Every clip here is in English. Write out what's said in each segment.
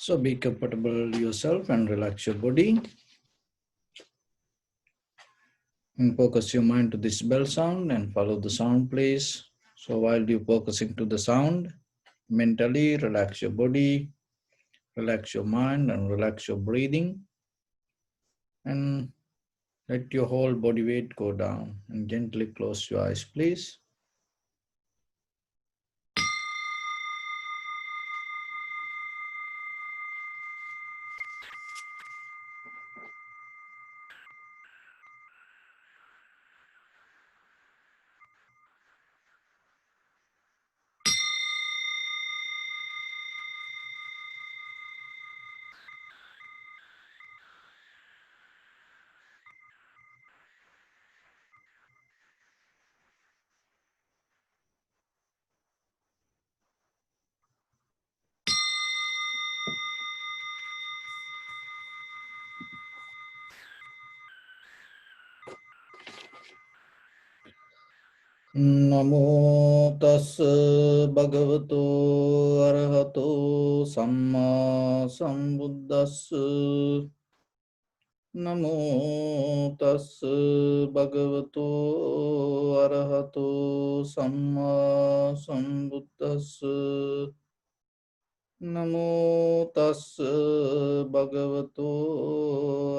So be comfortable yourself and relax your body. And focus your mind to this bell sound and follow the sound, please. So while you're focusing to the sound, mentally relax your body, relax your mind and relax your breathing. And let your whole body weight go down and gently close your eyes, please. Namo tassa bhagavato arahato samma sambuddhassa. Namo tassa bhagavato arahato samma sambuddhassa. Namo tassa bhagavato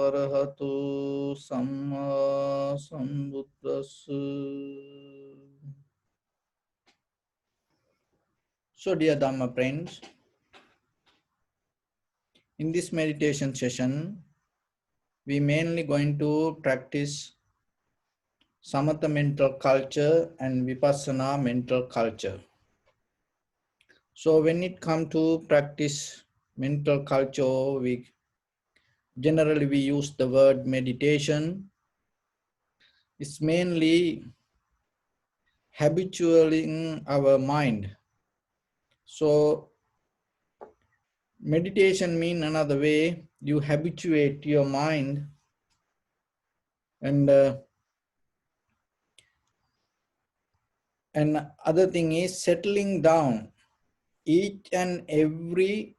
arahato samma sambuddhassa. So dear Dhamma friends, in this meditation session, we mainly going to practice Samatha mental culture and Vipassana mental culture. So when it comes to practice mental culture, we use the word meditation. It's mainly habituating our mind. So meditation means another way, you habituate your mind, and other thing is settling down each and every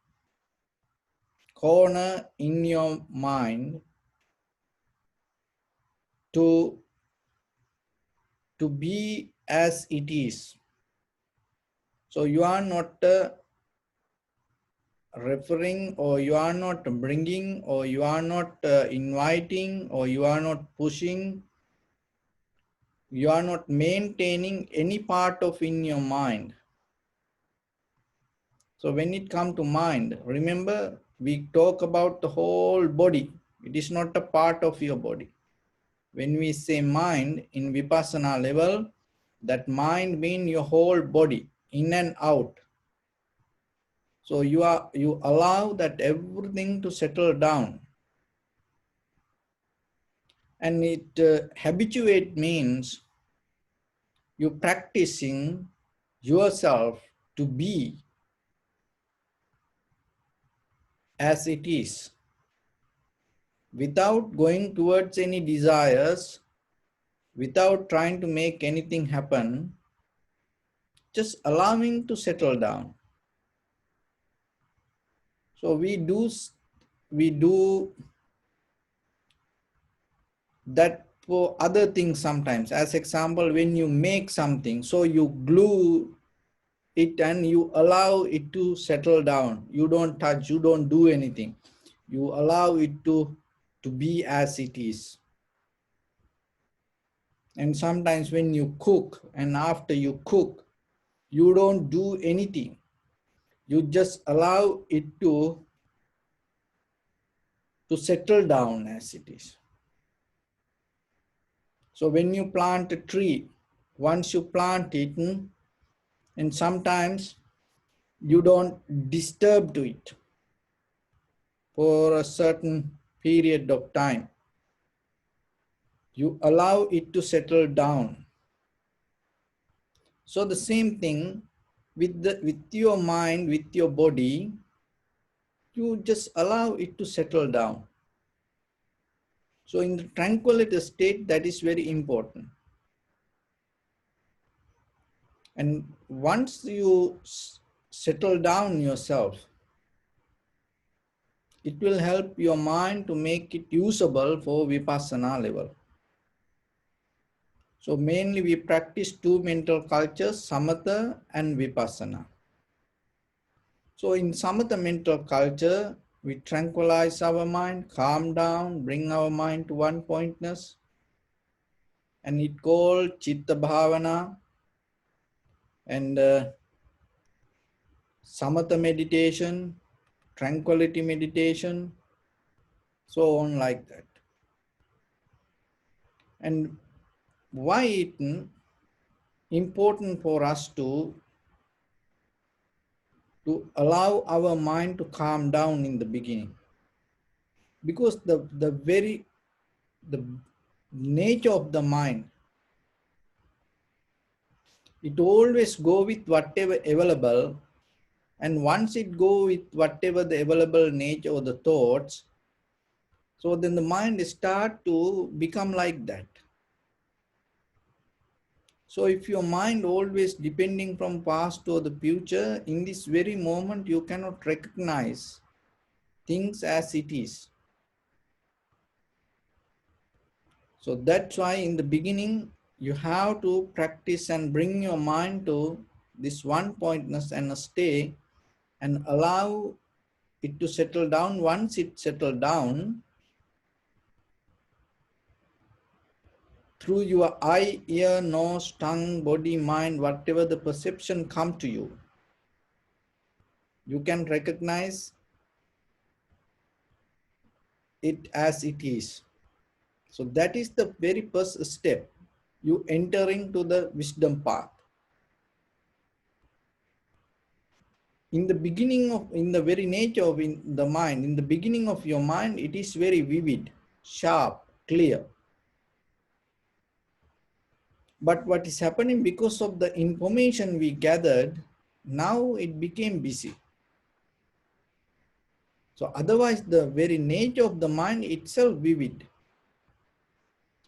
corner in your mind to be as it is. So you are not referring, or you are not bringing, or you are not inviting, or you are not pushing, you are not maintaining any part of in your mind. So when it comes to mind, remember we talk about the whole body. It is not a part of your body. When we say mind in Vipassana level, that mind means your whole body, in and out. So you allow that everything to settle down. And it habituate means you practicing yourself to be as it is, without going towards any desires, without trying to make anything happen, just allowing to settle down. So we do that for other things sometimes. As example, when you make something, so you glue it and you allow it to settle down. You don't touch, you don't do anything. You allow it to be as it is. And sometimes when you cook, and after you cook, you don't do anything. You just allow it to settle down as it is. So when you plant a tree, once you plant it, and sometimes you don't disturb to it for a certain period of time. You allow it to settle down. So the same thing with your mind, with your body, you just allow it to settle down. So in the tranquility state, that is very important. And once you settle down yourself, it will help your mind to make it usable for Vipassana level. So mainly we practice two mental cultures, Samatha and Vipassana. So in Samatha mental culture, we tranquilize our mind, calm down, bring our mind to one pointness, and it called Chitta Bhavana and Samatha meditation, tranquility meditation, so on like that. And why it important for us to allow our mind to calm down in the beginning? Because the nature of the mind, it always go with whatever available, and once it go with whatever the available nature or the thoughts, so then the mind start to become like that. So if your mind always depending from past or the future, in this very moment you cannot recognize things as it is. So that's why in the beginning you have to practice and bring your mind to this one pointness and stay and allow it to settle down. Once it settle down, through your eye, ear, nose, tongue, body, mind, whatever the perception come to you, you can recognize it as it is. So that is the very first step, you entering to the wisdom path. In the beginning of, in the very nature of the mind, in the beginning of your mind, it is very vivid, sharp, clear. But what is happening, because of the information we gathered, now it became busy. So otherwise the very nature of the mind itself vivid.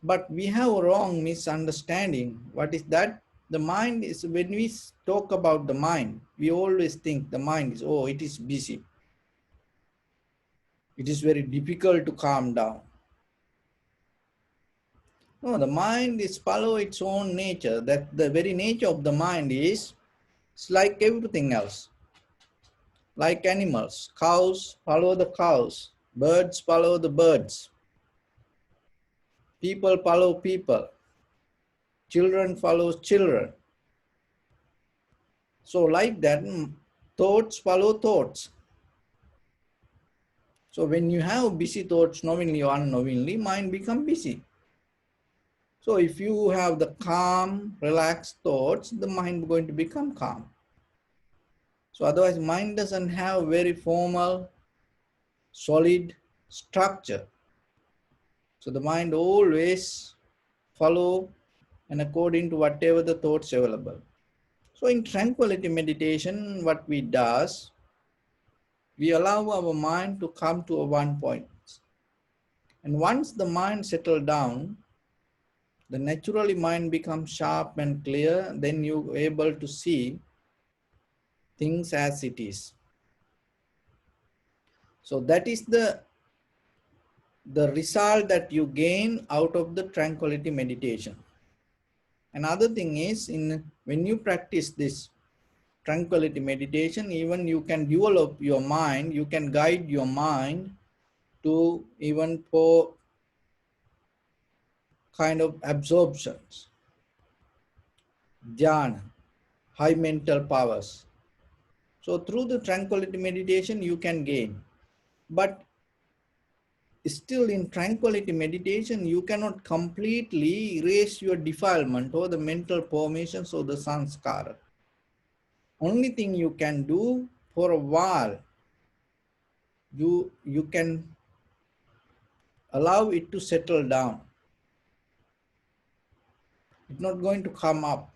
But we have a wrong misunderstanding. What is that? The mind is, when we talk about the mind, we always think the mind is, oh, it is busy. It is very difficult to calm down. No, the mind is follow its own nature. That the very nature of the mind is, it's like everything else. Like animals, cows follow the cows, birds follow the birds, people follow people, children follow children. So like that, thoughts follow thoughts. So when you have busy thoughts, knowingly or unknowingly, mind become busy. So if you have the calm, relaxed thoughts, the mind going to become calm. So otherwise mind doesn't have very formal, solid structure. So the mind always follow and according to whatever the thoughts available. So in tranquility meditation, what we does, we allow our mind to come to a one point. And once the mind settle down, the naturally mind becomes sharp and clear, then you're able to see things as it is. So that is the result that you gain out of the tranquility meditation. Another thing is, when you practice this tranquility meditation, even you can develop your mind, you can guide your mind to even for kind of absorptions, dhyana, high mental powers. So through the tranquility meditation you can gain. But still in tranquility meditation you cannot completely erase your defilement or the mental formations or the sanskara. Only thing you can do for a while, you can allow it to settle down. It's not going to come up,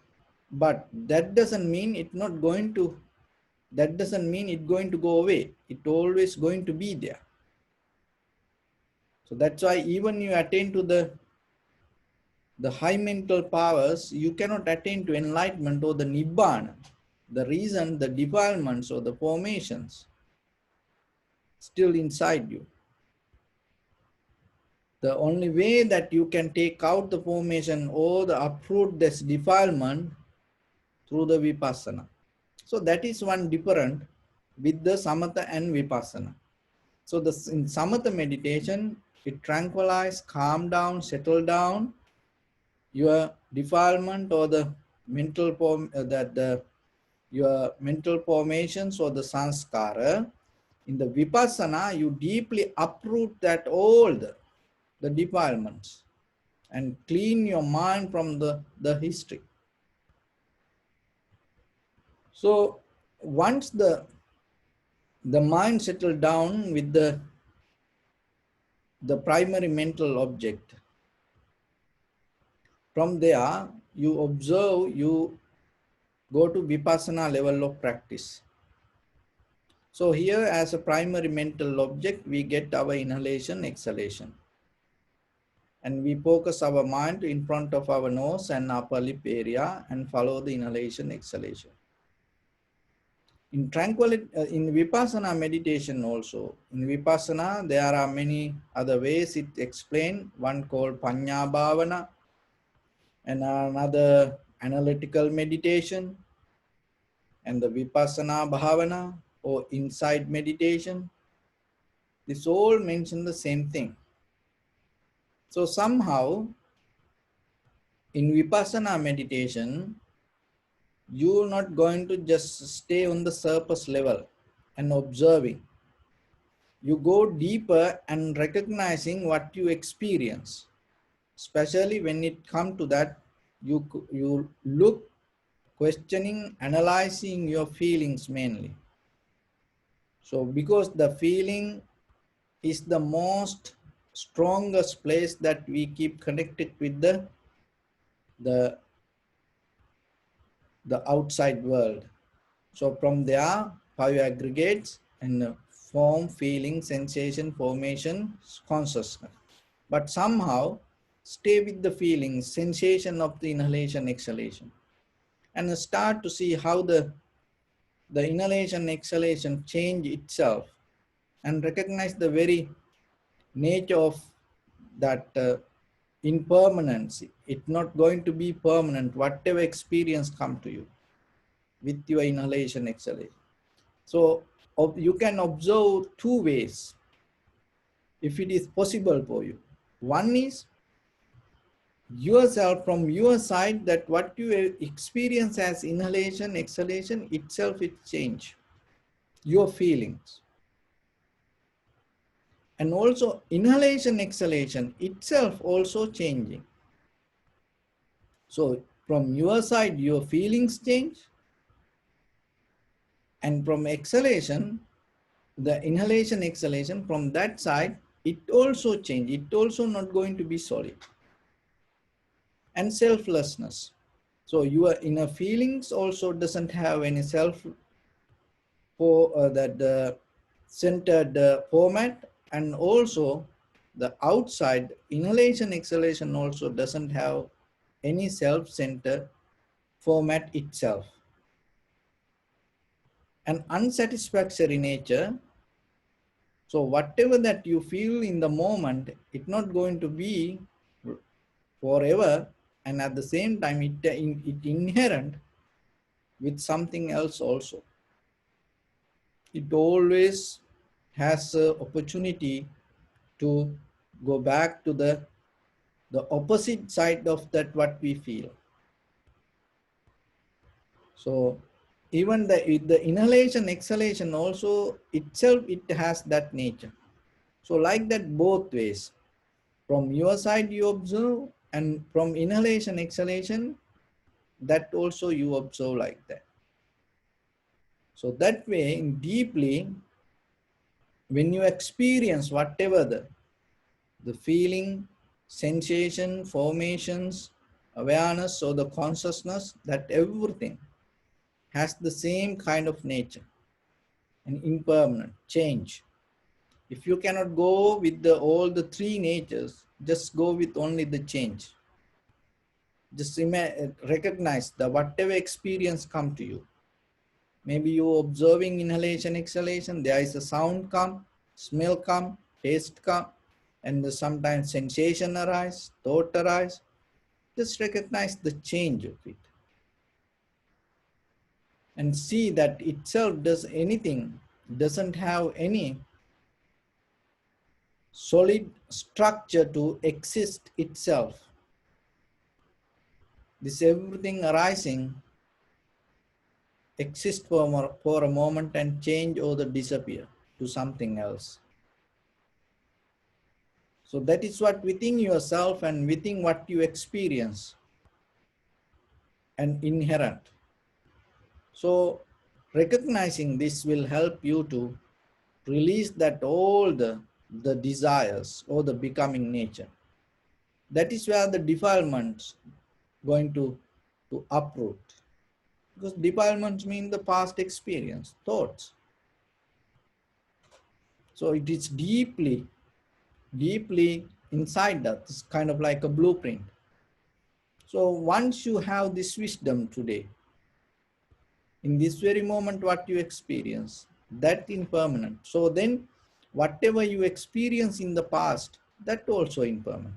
but that doesn't mean it's not going to, that doesn't mean it's going to go away. It's always going to be there. So that's why even you attain to the high mental powers, you cannot attain to enlightenment or the nibbana. The reason, the defilements or the formations, still inside you. The only way that you can take out the formation or the uproot this defilement through the vipassana. So that is one different with the samatha and vipassana. So in samatha meditation, it tranquilize, calm down, settle down your defilement or the mental your mental formations or the sanskara. In the vipassana, you deeply uproot that all the defilements and clean your mind from the history. So once the mind settled down with the primary mental object, from there you observe, you go to vipassana level of practice. So here as a primary mental object, we get our inhalation, exhalation. And we focus our mind in front of our nose and upper lip area and follow the inhalation, exhalation. In tranquility, in vipassana meditation also, in vipassana there are many other ways it explained. One called panya bhavana and another analytical meditation, and the vipassana bhavana or inside meditation. This all mention the same thing. So somehow in vipassana meditation, you're not going to just stay on the surface level and observing. You go deeper and recognizing what you experience. Especially when it comes to that, you look, questioning, analyzing your feelings mainly. So because the feeling is the most strongest place that we keep connected with the outside world. So from there, five aggregates and form, feeling, sensation, formation, consciousness. But somehow stay with the feeling, sensation of the inhalation, exhalation, and start to see how the inhalation, exhalation change itself, and recognize the very nature of that impermanence. It's not going to be permanent, whatever experience come to you with your inhalation, exhalation. So you can observe two ways if it is possible for you. One is yourself from your side, that what you experience as inhalation, exhalation itself, it change your feelings. And also inhalation, exhalation itself also changing. So from your side, your feelings change, and from exhalation, the inhalation, exhalation, from that side, it also change. It also not going to be solid. And selflessness. So your inner feelings also doesn't have any self for that centered format, and also the outside inhalation, exhalation also doesn't have any self-centered format itself. An unsatisfactory nature. So whatever that you feel in the moment, it's not going to be forever, and at the same time it inherent with something else also. It always has an opportunity to go back to the opposite side of that what we feel. So even the inhalation, exhalation also itself, it has that nature. So like that both ways. From your side you observe, and from inhalation, exhalation, that also you observe like that. So that way, deeply, when you experience whatever the feeling, sensation, formations, awareness, or the consciousness, that everything has the same kind of nature and impermanent change. If you cannot go with all the three natures, just go with only the change. Just recognize that whatever experience come to you. Maybe you observing inhalation, exhalation, there is a sound come, smell come, taste come, and sometimes sensation arise, thought arise. Just recognize the change of it and see that itself does anything, doesn't have any solid structure to exist itself. This everything arising exist for a moment and change or the disappear to something else. So that is what within yourself and within what you experience and inherent. So recognizing this will help you to release that all the desires or the becoming nature. That is where the defilements going to uproot. Because defilements mean the past experience, thoughts. So it is deeply inside that. It's kind of like a blueprint. So once you have this wisdom today, in this very moment, what you experience, that impermanent. So then whatever you experience in the past, that also impermanent.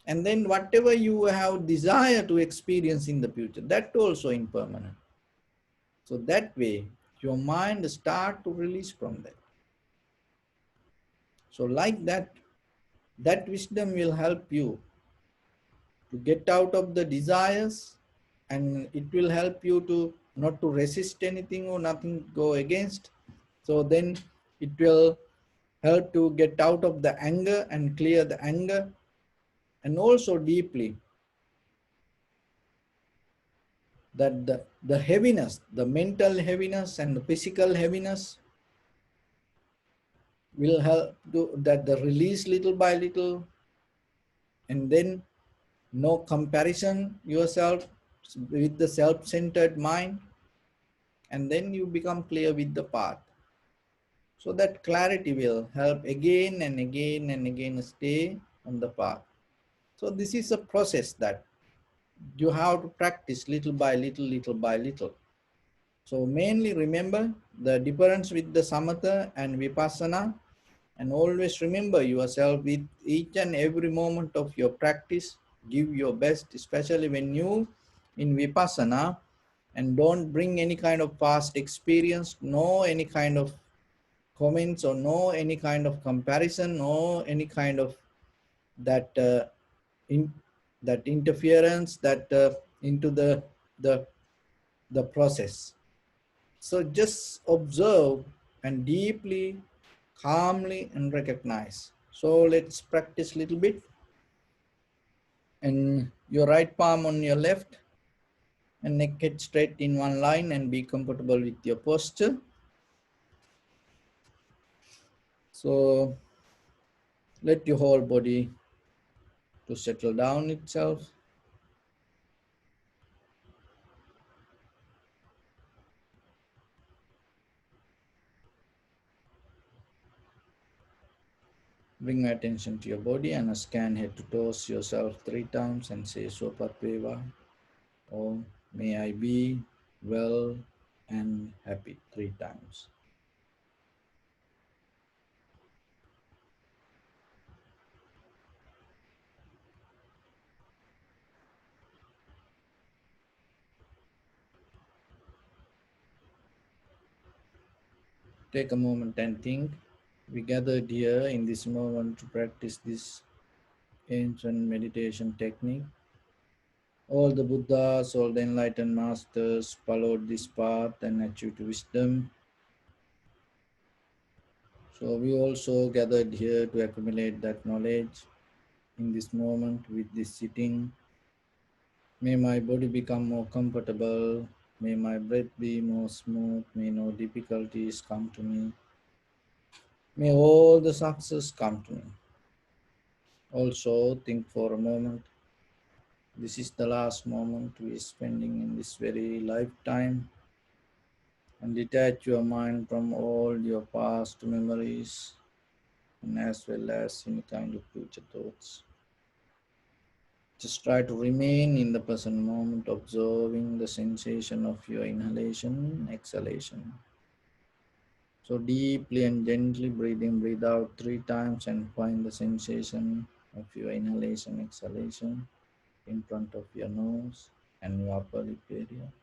And then whatever you have desire to experience in the future, that also impermanent. So that way, your mind start to release from that. So like that, that wisdom will help you to get out of the desires, and it will help you to not to resist anything or nothing go against. So then it will help to get out of the anger and clear the anger, and also deeply that the heaviness, the mental heaviness and the physical heaviness will help to that the release little by little, and then no comparison yourself with the self-centered mind, and then you become clear with the path. So that clarity will help again and again and again stay on the path. So this is a process that you have to practice little by little, little by little. So mainly remember the difference with the samatha and vipassana, and always remember yourself with each and every moment of your practice. Give your best, especially when you in vipassana, and don't bring any kind of past experience, no any kind of comments, or no any kind of comparison, no any kind of that that interference that into the the process. So just observe and deeply, calmly, and recognize. So let's practice a little bit. And your right palm on your left, and neck head straight in one line, and be comfortable with your posture. So let your whole body to settle down itself. Bring your attention to your body and scan head to toes yourself 3 times and say Sopatveva, or may I be well and happy 3 times. Take a moment and think. We gathered here in this moment to practice this ancient meditation technique. All the Buddhas, all the enlightened masters followed this path and achieved wisdom. So we also gathered here to accumulate that knowledge in this moment with this sitting. May my body become more comfortable. May my breath be more smooth. May no difficulties come to me. May all the success come to me. Also think for a moment. This is the last moment we are spending in this very lifetime. And detach your mind from all your past memories, and as well as any kind of future thoughts. Just try to remain in the present moment, observing the sensation of your inhalation, exhalation. So deeply and gently breathe in, breathe out 3 times and find the sensation of your inhalation, exhalation in front of your nose and your upper lip area.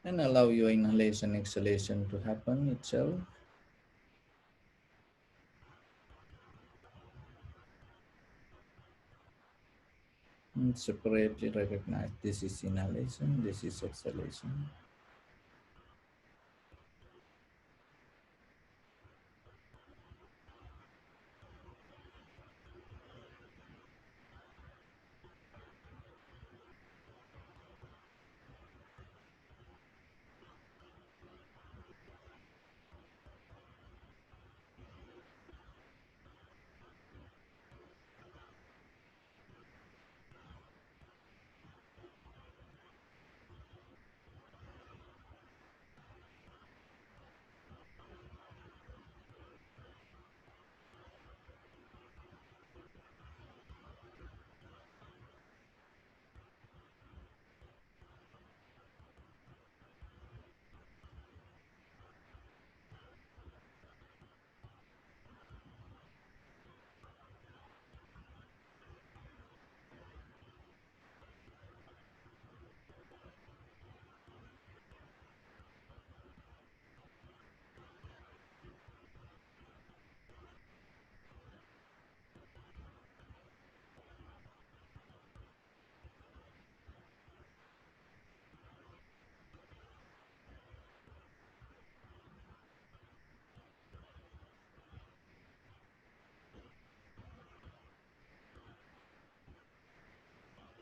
And allow your inhalation, exhalation to happen itself. And separately recognize this is inhalation, this is exhalation.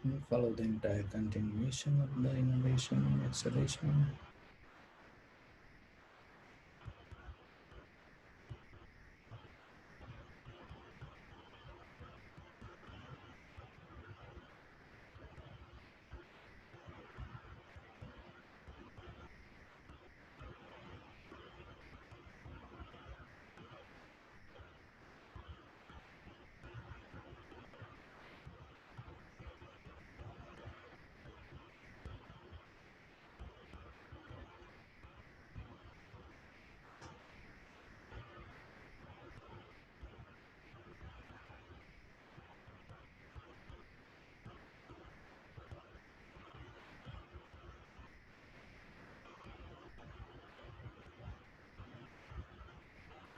And follow the entire continuation of the inhalation and exhalation.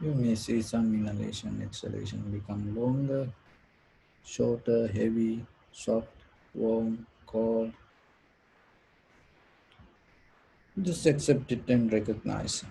You may see some inhalation, exhalation become longer, shorter, heavy, soft, warm, cold. Just accept it and recognize.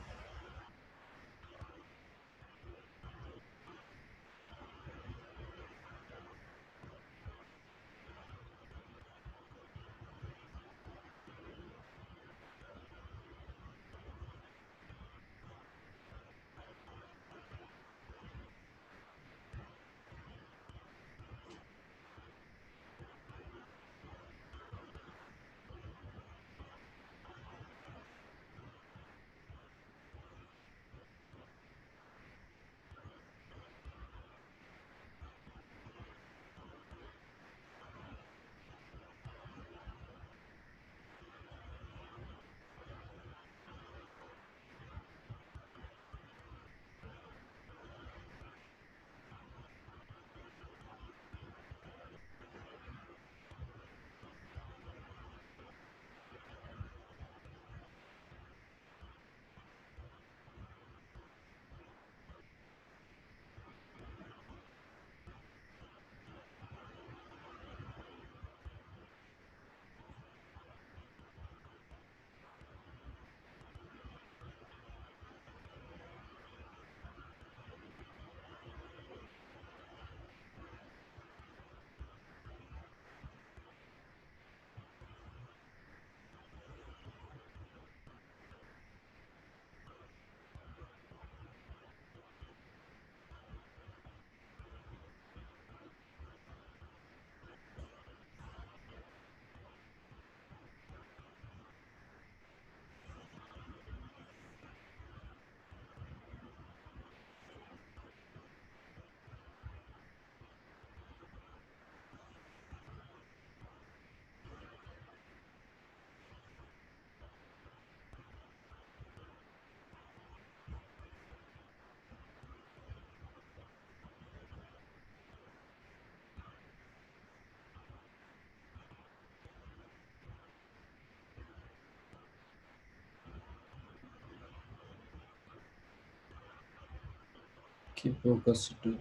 Keep focused to the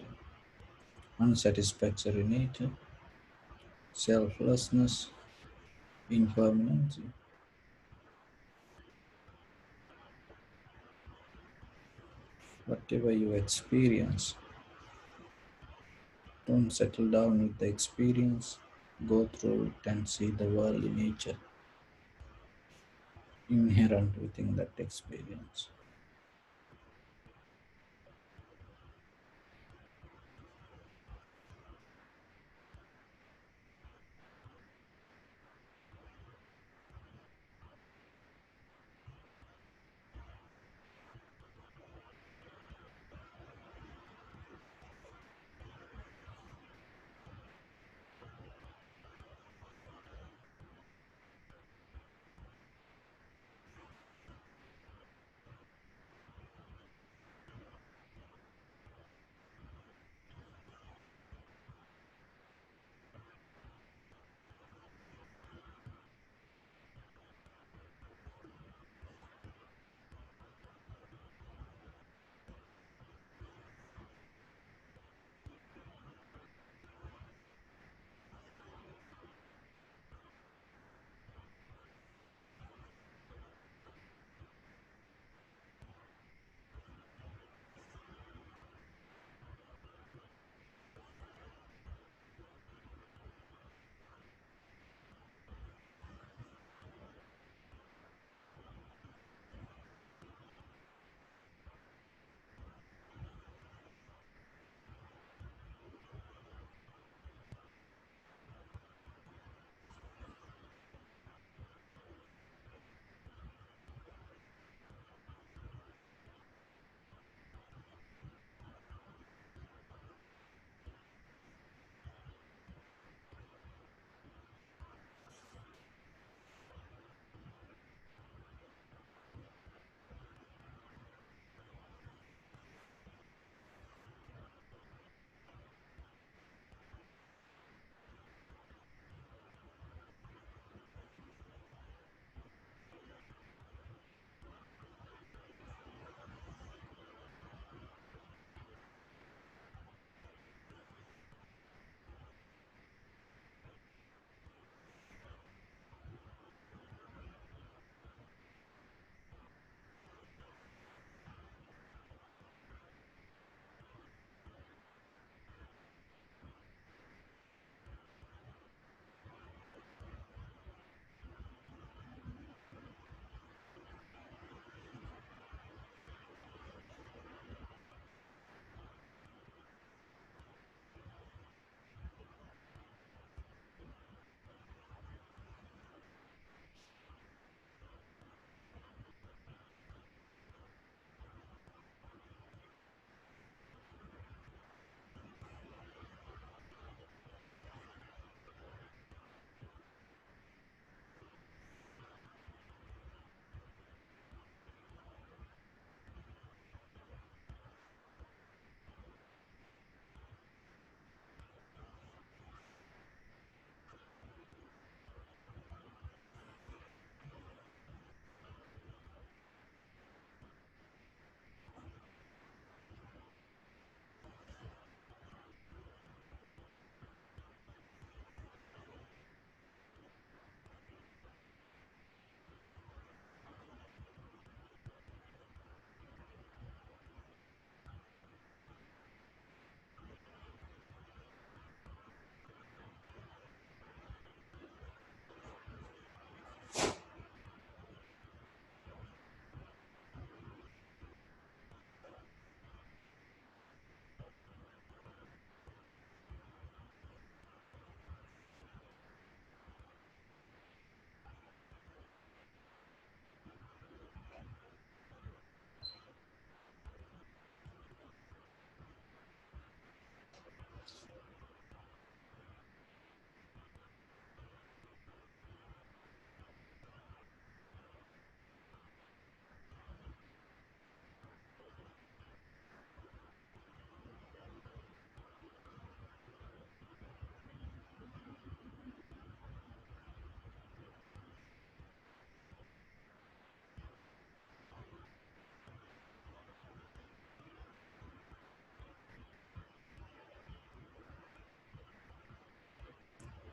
unsatisfactory nature, selflessness, impermanence. Whatever you experience, don't settle down with the experience. Go through it and see the worldly nature inherent within that experience.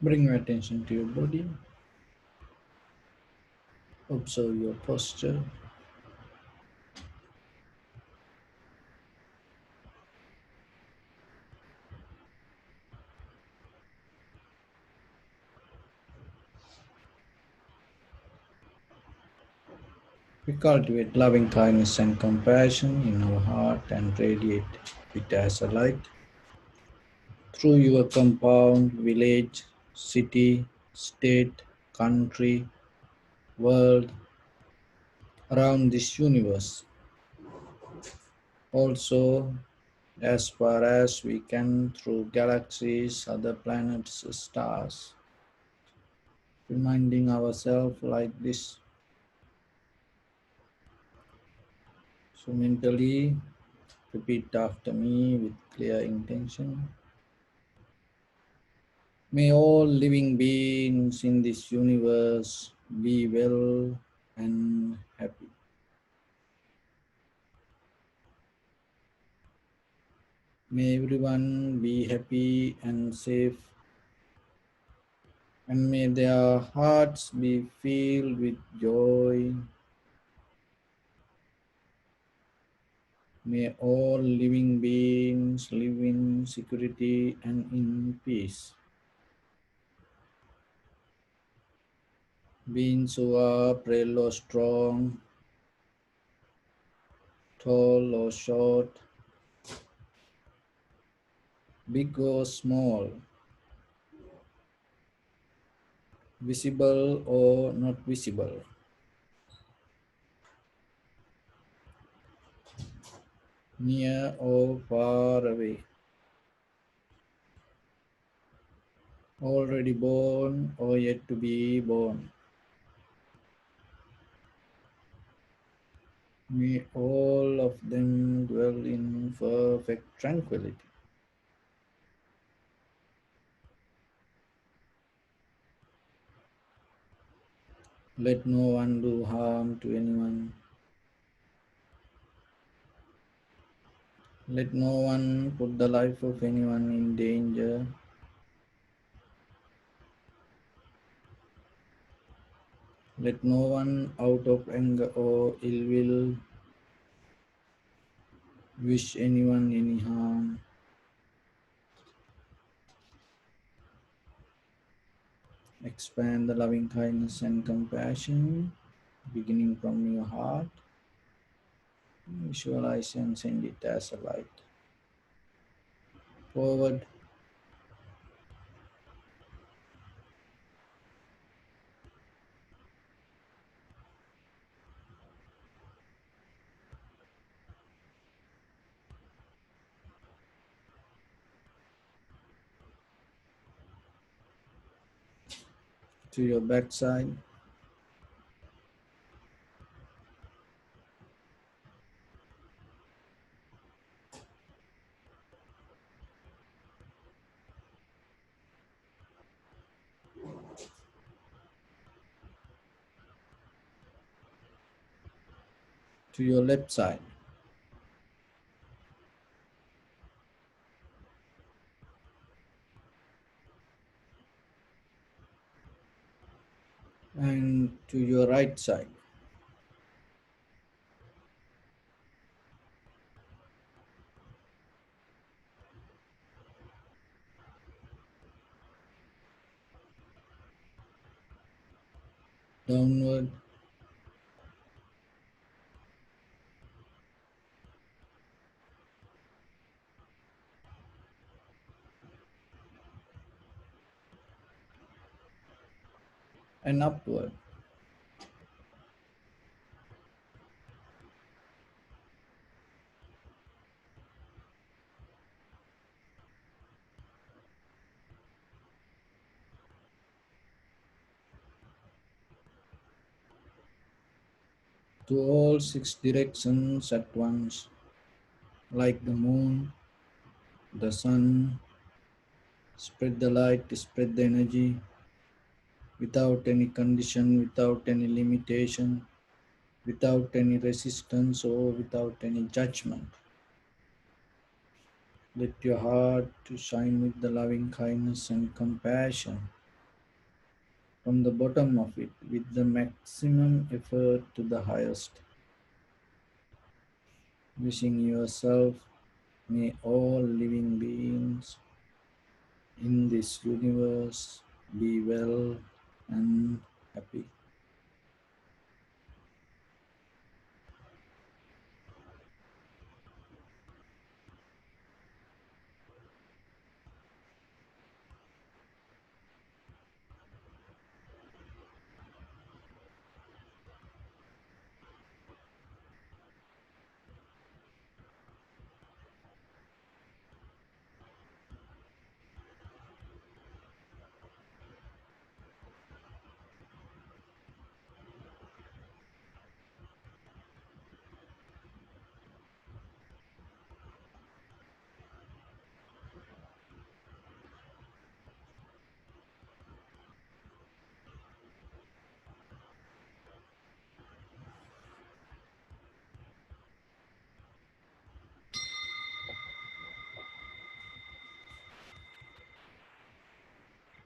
Bring your attention to your body. Observe your posture. We cultivate loving kindness and compassion in our heart and radiate it as a light through your compound, village, city, state, country, world, around this universe. Also, as far as we can through galaxies, other planets, stars, reminding ourselves like this. So mentally repeat after me with clear intention. May all living beings in this universe be well and happy. May everyone be happy and safe, and may their hearts be filled with joy. May all living beings live in security and in peace. Beings who are frail or strong, tall or short, big or small, visible or not visible, near or far away, already born or yet to be born. May all of them dwell in perfect tranquility. Let no one do harm to anyone. Let no one put the life of anyone in danger. Let no one, out of anger or ill will, wish anyone any harm. Expand the loving kindness and compassion beginning from your heart. Visualize and send it as a light forward to your backside, to your left side, and to your right side. Downward and upward. To all six directions at once, like the moon, the sun, spread the light, spread the energy without any condition, without any limitation, without any resistance or without any judgment. Let your heart to shine with the loving kindness and compassion. from the bottom of it with the maximum effort to the highest. Wishing yourself, may all living beings in this universe be well and happy.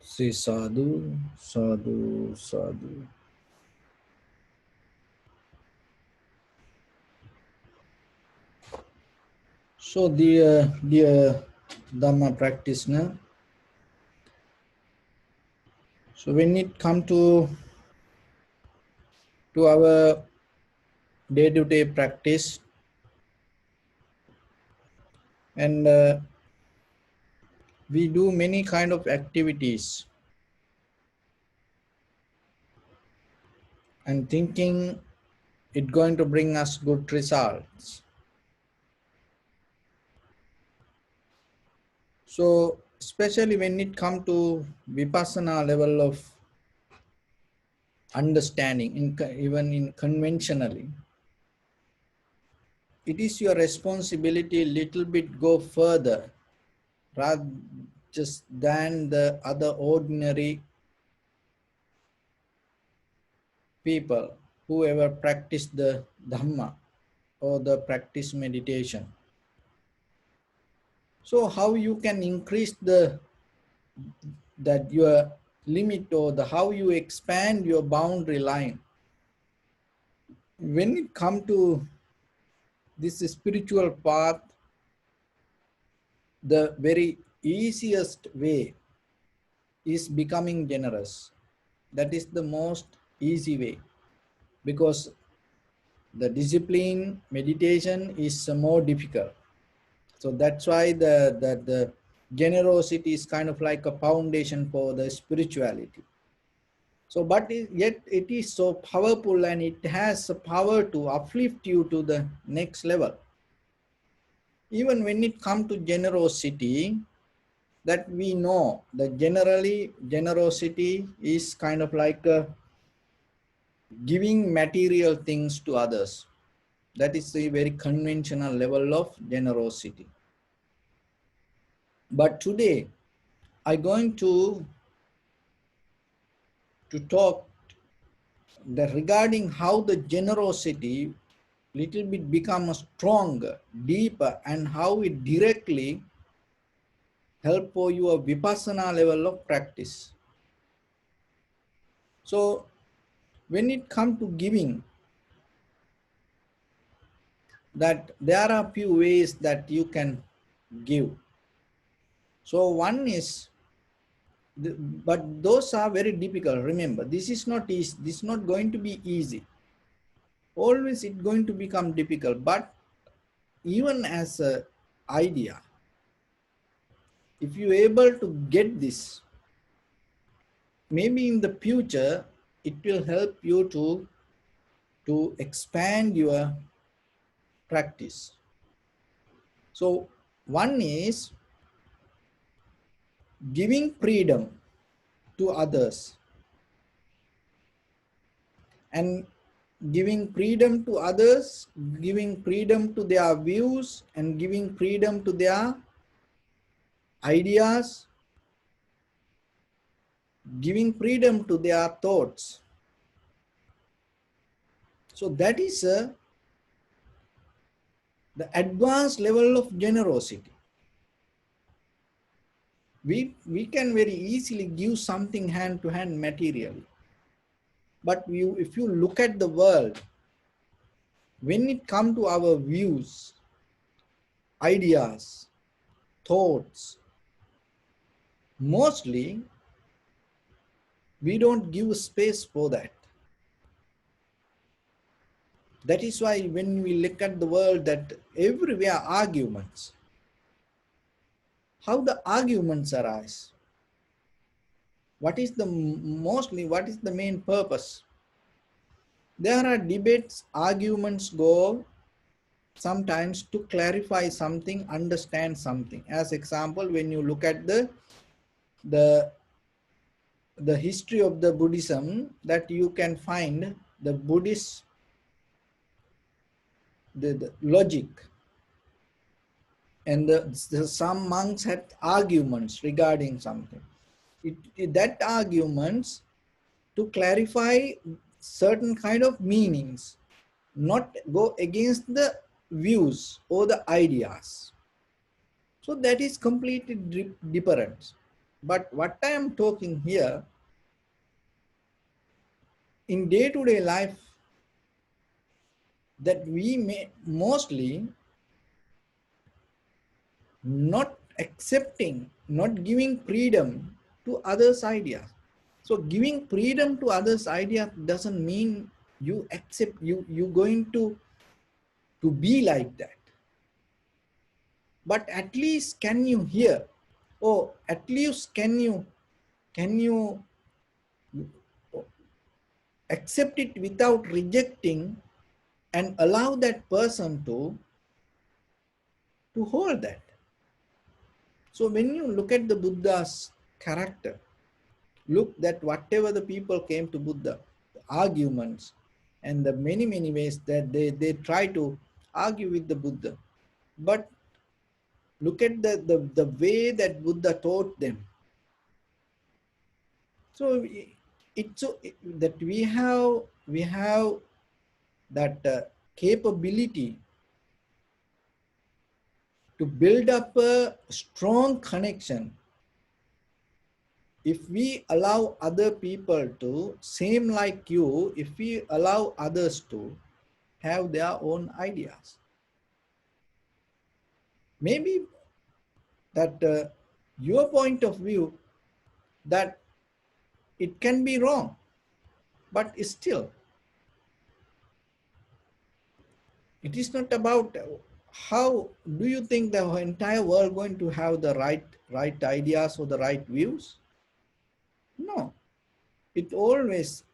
Say sadhu, sadhu, sadhu. So dear Dhamma practitioner, so when it come to our day-to-day practice, and we do many kind of activities and thinking it going to bring us good results. So especially when it come to vipassana level of understanding, even in conventionally, it is your responsibility little bit go further rather just than the other ordinary people who ever practice the Dhamma or the practice meditation. So how you can increase that your limit, or the how you expand your boundary line when it come to this spiritual path. The very easiest way is becoming generous. That is the most easy way, because the discipline meditation is more difficult. So that's why the generosity is kind of like a foundation for the spirituality. So but yet it is so powerful, and it has the power to uplift you to the next level. Even when it comes to generosity, that we know that generally generosity is kind of like giving material things to others. That is a very conventional level of generosity. But today I'm going to talk that regarding how the generosity little bit becomes stronger, deeper, and how it directly help for your vipassana level of practice. So when it comes to giving, that there are few ways that you can give. So one is, but those are very difficult. Remember, this is not easy. This is not going to be easy. Always it's going to become difficult. But even as an idea, if you're able to get this, maybe in the future, it will help you to expand your practice. So one is giving freedom to others, and giving freedom to others, giving freedom to their views, and giving freedom to their ideas, giving freedom to their thoughts. So that is the advanced level of generosity. we can very easily give something hand to hand materially. But if you look at the world, when it comes to our views, ideas, thoughts, mostly we don't give space for that. That is why when we look at the world, that everywhere arguments. How the arguments arise? What is the main purpose? There are debates, arguments go sometimes to clarify something, understand something. As example, when you look at the history of the Buddhism, that you can find the Buddhist the logic, and some monks had arguments regarding something. That arguments to clarify certain kind of meanings, not go against the views or the ideas. So that is completely different. But what I am talking here, in day-to-day life, that we may mostly not accepting, not giving freedom to others' ideas. So giving freedom to others' ideas doesn't mean you accept, you going to be like that. But at least can you hear, or at least can you accept it without rejecting, and allow that person to hold that. So when you look at the Buddha's character, look that whatever the people came to Buddha, the arguments and the many ways that they try to argue with the Buddha. But look at the way that Buddha taught them. So it's so that we have that capability to build up a strong connection. If we allow other people to same like you, if we allow others to have their own ideas, maybe that your point of view, that it can be wrong, but still it is not about how do you think the entire world going to have the right ideas or the right views. No, it always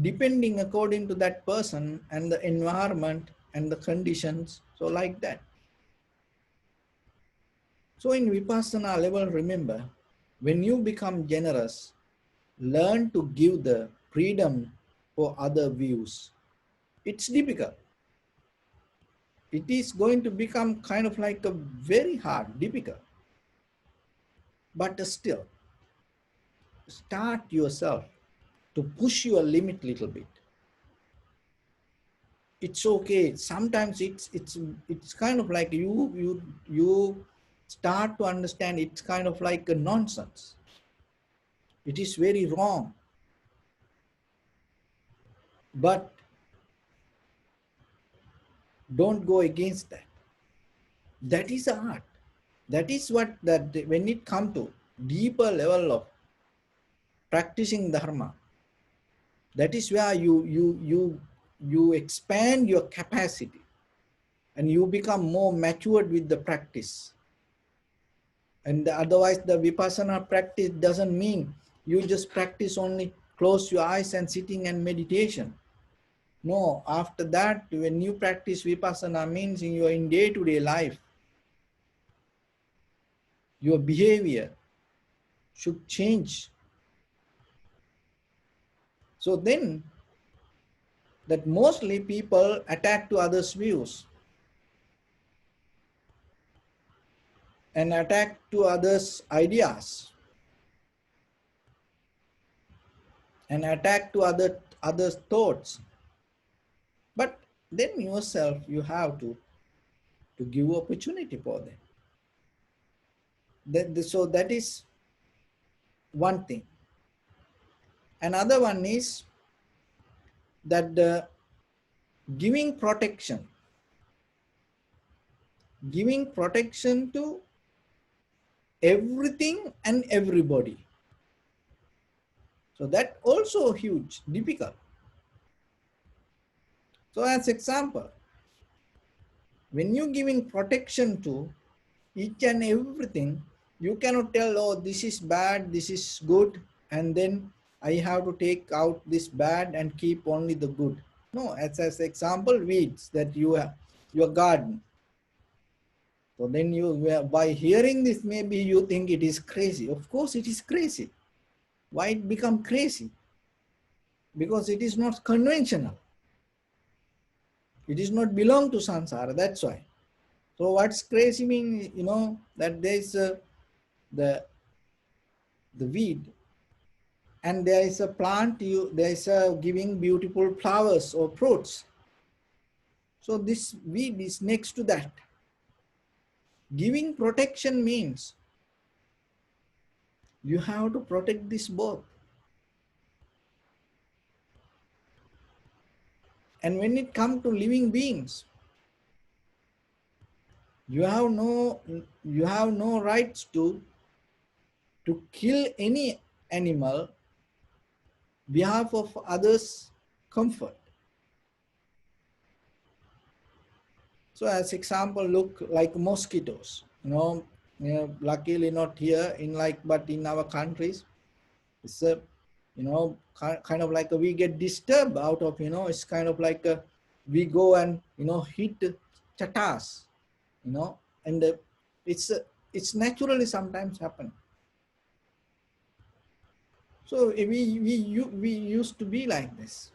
depending according to that person and the environment and the conditions, so like that. So in Vipassana level, remember, when you become generous, learn to give the freedom for other views. It's difficult. It is going to become kind of like a very hard, difficult. But still, start yourself to push your limit a little bit. It's okay. Sometimes it's kind of like you start to understand it's kind of like a nonsense. It is very wrong. But don't go against that. That is art. That is what that when it comes to deeper level of practicing dharma, that is where you expand your capacity and you become more matured with the practice. And otherwise the vipassana practice doesn't mean you just practice only close your eyes and sitting and meditation. No, after that, when you practice vipassana, means in your day-to-day life, your behavior should change. So then, that mostly people attack to others' views and attack to others' ideas and attack to others' thoughts. But then yourself, you have to give opportunity for them. So that is one thing. Another one is that the giving protection to everything and everybody. So that also huge, difficult. So as example, when you giving protection to each and everything, you cannot tell, oh, this is bad, this is good, and then I have to take out this bad and keep only the good. No, as example, weeds that you have, your garden. So then by hearing this, maybe you think it is crazy. Of course it is crazy. Why it become crazy? Because it is not conventional. It is not belong to samsara, that's why. So what's crazy mean, that there is the weed, and there is a plant, there is a giving beautiful flowers or fruits. So this weed is next to that. Giving protection means you have to protect this both. And when it comes to living beings, you have no rights to kill any animal behalf of others' comfort. So as example, look like mosquitoes, luckily not here but in our countries, it's a, kind of like we get disturbed out of, it's kind of like we go and, hit chatas, and it's naturally sometimes happen. So we used to be like this.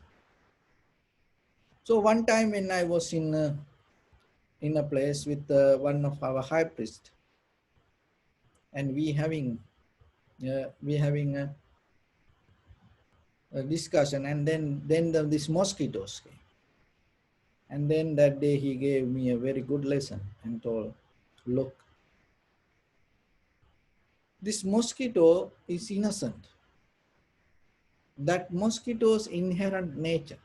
So one time when I was in a place with one of our high priests, and we having a discussion, and then these mosquitoes came. And then that day he gave me a very good lesson and told, look, this mosquito is innocent. That mosquito's inherent nature,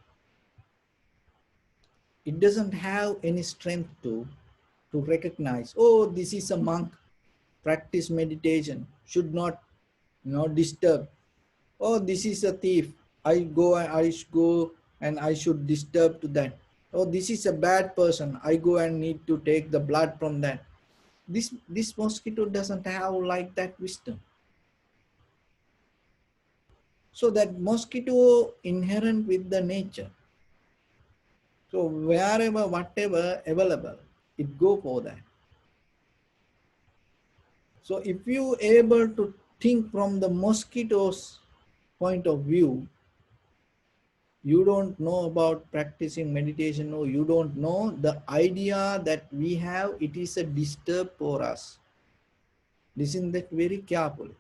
it doesn't have any strength to recognize, oh, this is a monk, practice meditation, should not, disturb. Oh, this is a thief, I go and I should disturb to that. Oh, this is a bad person, I go and need to take the blood from that. This mosquito doesn't have like that wisdom. So that mosquito inherent with the nature. So wherever, whatever available, it go for that. So if you able to think from the mosquito's point of view, you don't know about practicing meditation, or you don't know the idea that we have, it is a disturb for us. Listen that very carefully.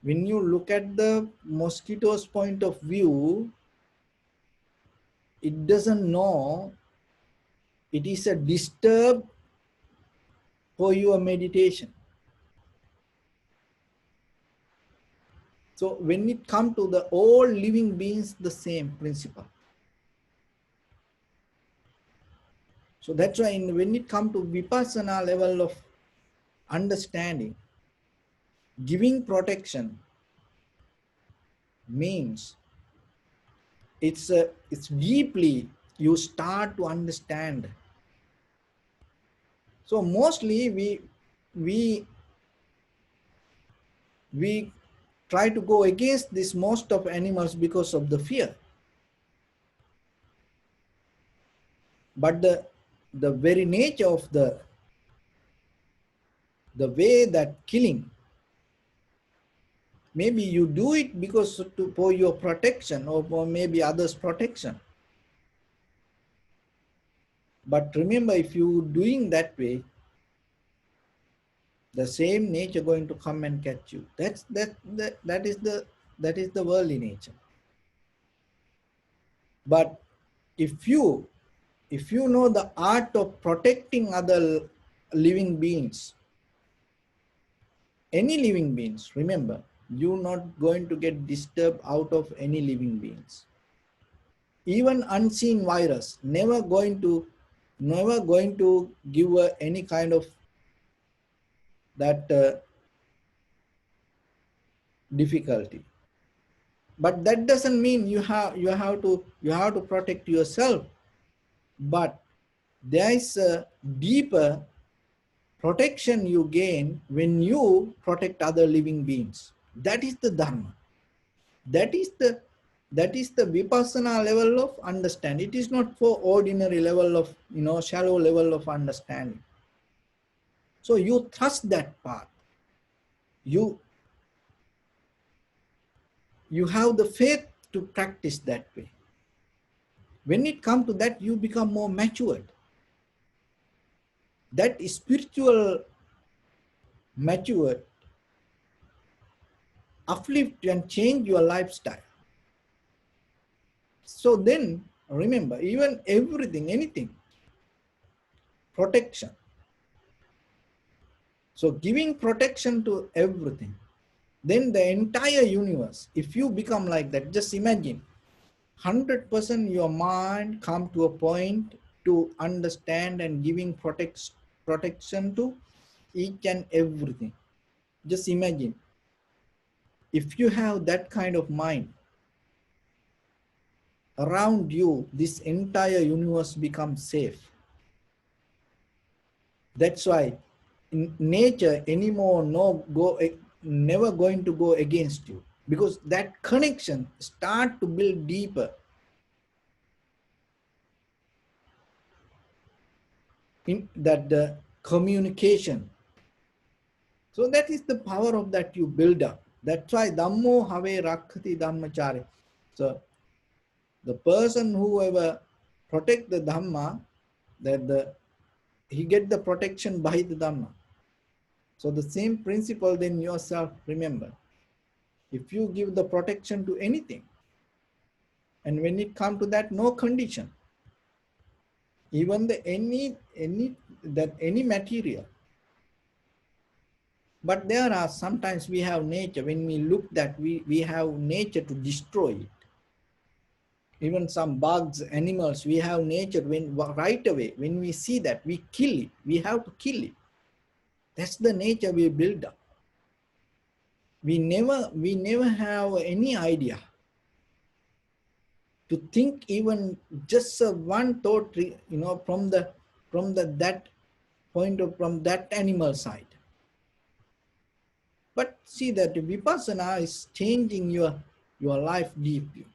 When you look at the mosquito's point of view, it doesn't know it is a disturb for your meditation. So when it comes to the all living beings, the same principle. So that's why when it comes to vipassana level of understanding, giving protection means it's deeply you start to understand. So mostly we try to go against this most of animals because of the fear. But the very nature of the way that killing, maybe you do it because for your protection, or for maybe others' protection. But remember, if you doing that way, the same nature going to come and catch you. That is the worldly nature. But if you know the art of protecting other living beings, any living beings. Remember, you're not going to get disturbed out of any living beings. Even unseen virus, never going to give any kind of that difficulty. But that doesn't mean you have to protect yourself. But there is a deeper protection you gain when you protect other living beings. That is the Dhamma. That is the vipassana level of understanding. It is not for ordinary level of, shallow level of understanding. So you trust that path. You have the faith to practice that way. When it comes to that, you become more matured. That spiritual matured uplift and change your lifestyle. So then remember, even everything, anything, protection. So giving protection to everything, then the entire universe, if you become like that, just imagine 100% your mind come to a point to understand and giving protection to each and everything. Just imagine, if you have that kind of mind, around you, this entire universe becomes safe. That's why in nature anymore never going to go against you, because that connection start to build deeper in that communication. So that is the power of that you build up. That's why Dhammo have rakhati dhammachari. So the person whoever protect the Dhamma, that he get the protection by the Dhamma. So the same principle then yourself, remember, if you give the protection to anything, and when it comes to that, no condition, even the any material. But there are sometimes we have nature, when we look that we have nature to destroy it. Even some bugs, animals, we have nature, when right away, when we see that, we kill it, we have to kill it. That's the nature we build up. We never have any idea to think even just one thought, from that point of, from that animal side. But see that vipassana is changing your life deeply.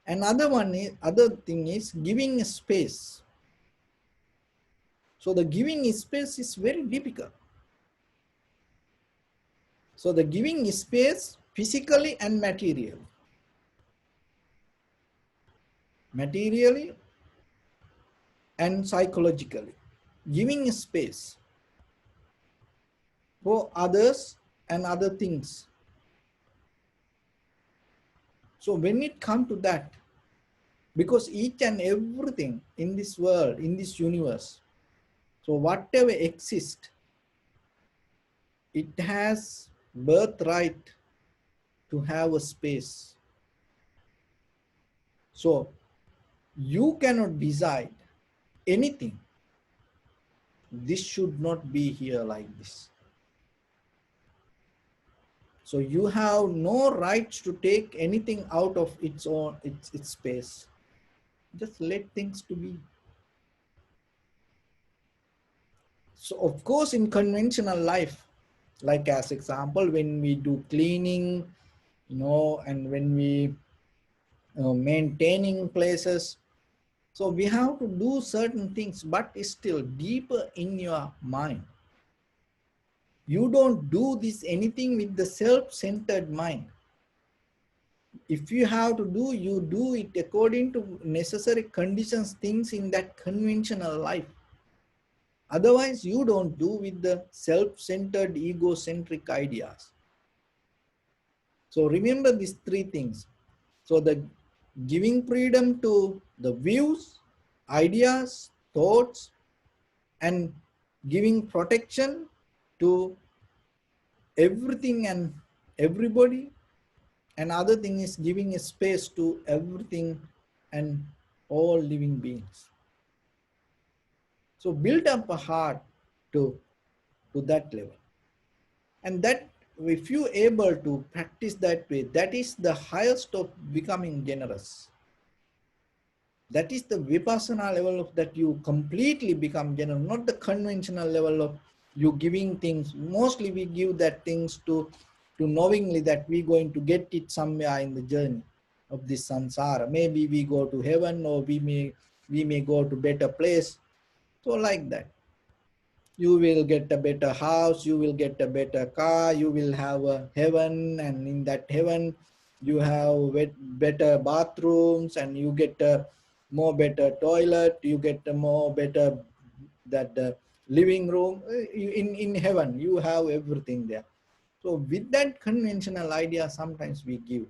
Another thing is giving space. So the giving space is very difficult. So the giving space physically and materially and psychologically, giving space for others and other things. So when it comes to that, because each and everything in this world, in this universe, so whatever exists, it has birthright to have a space. So you cannot decide anything. This should not be here like this. So you have no rights to take anything out of its space. Just let things to be. So of course, in conventional life, like as example, when we do cleaning, and when we maintaining places, so we have to do certain things, but it's still deeper in your mind. You don't do this anything with the self-centered mind. If you have to do, you do it according to necessary conditions, things in that conventional life. Otherwise, you don't do with the self-centered, egocentric ideas. So remember these three things. So the giving freedom to the views, ideas, thoughts, and giving protection to everything and everybody, and other thing is giving a space to everything and all living beings. So build up a heart to that level, and that if you able to practice that way, that is the highest of becoming generous. That is the vipassana level of that you completely become generous, not the conventional level of you giving things. Mostly we give that things to knowingly that we're going to get it somewhere in the journey of this samsara. Maybe we go to heaven, or we may go to better place. So like that, you will get a better house, you will get a better car, you will have a heaven, and in that heaven you have better bathrooms, and you get a more better toilet, you get a more better that living room. In heaven you have everything there. So with that conventional idea, sometimes we give,